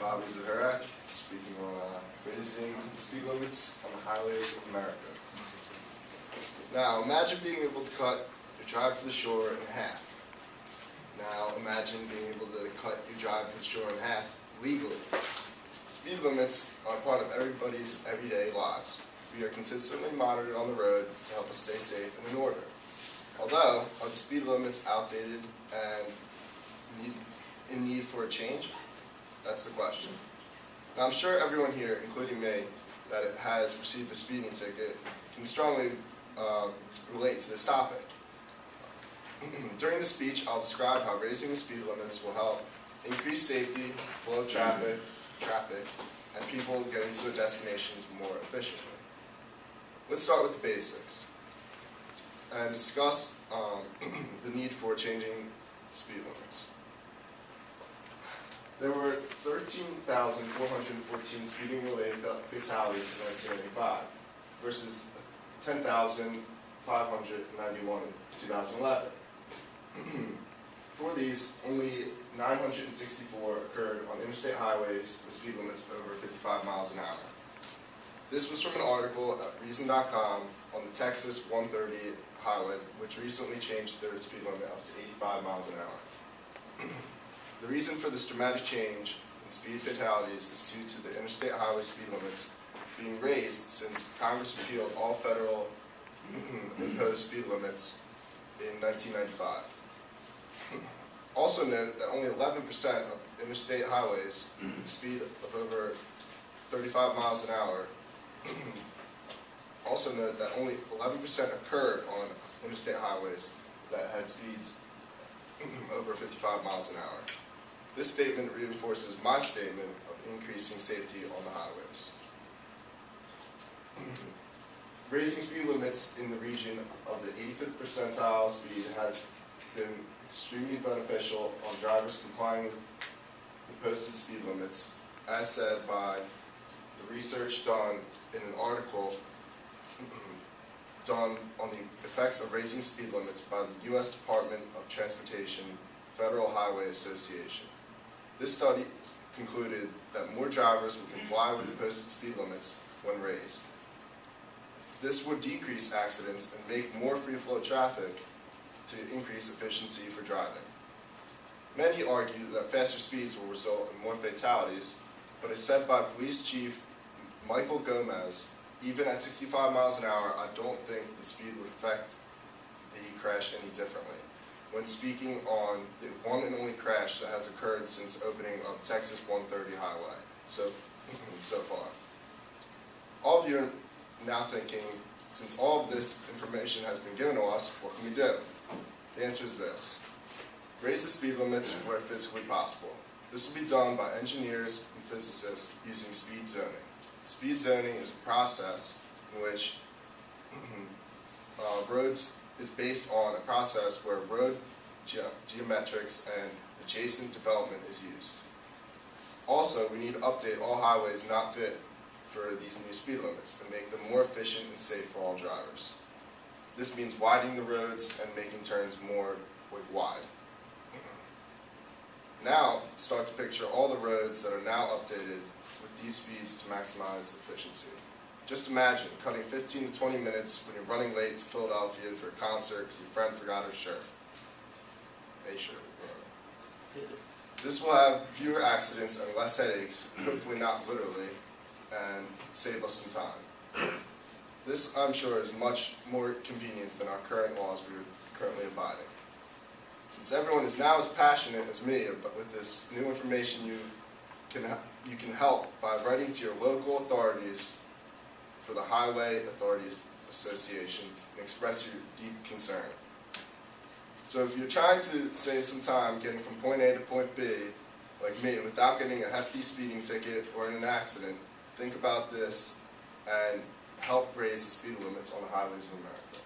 Hobbies of Iraq, speaking on raising speed limits on the highways of America. Now, imagine being able to cut your drive to the shore in half. Now, imagine being able to cut your drive to the shore in half legally. Speed limits are part of everybody's everyday lives. We are consistently monitored on the road to help us stay safe and in order. Although, are the speed limits outdated and in need for a change? That's the question. Now, I'm sure everyone here, including me, that has received a speeding ticket can strongly relate to this topic. During the speech, I'll describe how raising the speed limits will help increase safety, flow of traffic, and people getting to their destinations more efficiently. Let's start with the basics and discuss the need for changing speed limits. There were 13,414 speeding-related fatalities in 1995 versus 10,591 in 2011. For these, only 964 occurred on interstate highways with speed limits over 55 miles an hour. This was from an article at Reason.com on the Texas 130 highway, which recently changed their speed limit up to 85 miles an hour. The reason for this dramatic change in speed fatalities is due to the interstate highway speed limits being raised since Congress repealed all federal imposed speed limits in 1995. Also note that only 11% of interstate highways with a speed of over 35 miles an hour. Also note that only 11% occurred on interstate highways that had speeds over 55 miles an hour. This statement reinforces my statement of increasing safety on the highways. Raising speed limits in the region of the 85th percentile speed has been extremely beneficial on drivers complying with the posted speed limits, as said by the research done in an article done on the effects of raising speed limits by the U.S. Department of Transportation Federal Highway Association. This study concluded that more drivers would comply with the posted speed limits when raised. This would decrease accidents and make more free-flow traffic to increase efficiency for driving. Many argue that faster speeds will result in more fatalities, but as said by Police Chief Michael Gomez, even at 65 miles an hour, I don't think the speed would affect the crash any differently, when speaking on the one and only crash that has occurred since opening of Texas 130 highway so far. All of you are now thinking, since all of this information has been given to us, what can we do? The answer is this: raise the speed limits where physically possible. This will be done by engineers and physicists using speed zoning. Speed zoning is a process in which roads is based on a process where road geometrics and adjacent development is used. Also, we need to update all highways not fit for these new speed limits and make them more efficient and safe for all drivers. This means widening the roads and making turns more wide. Now, start to picture all the roads that are now updated with these speeds to maximize efficiency. Just imagine cutting 15 to 20 minutes when you're running late to Philadelphia for a concert because your friend forgot her shirt. A shirt. This will have fewer accidents and less headaches, hopefully not literally, and save us some time. This, I'm sure, is much more convenient than our current laws we're currently abiding. Since everyone is now as passionate as me with this new information, you can help by writing to your local authorities for the Highway Authorities Association and express your deep concern. So if you're trying to save some time getting from point A to point B, like me, without getting a hefty speeding ticket or in an accident, think about this and help raise the speed limits on the highways of America.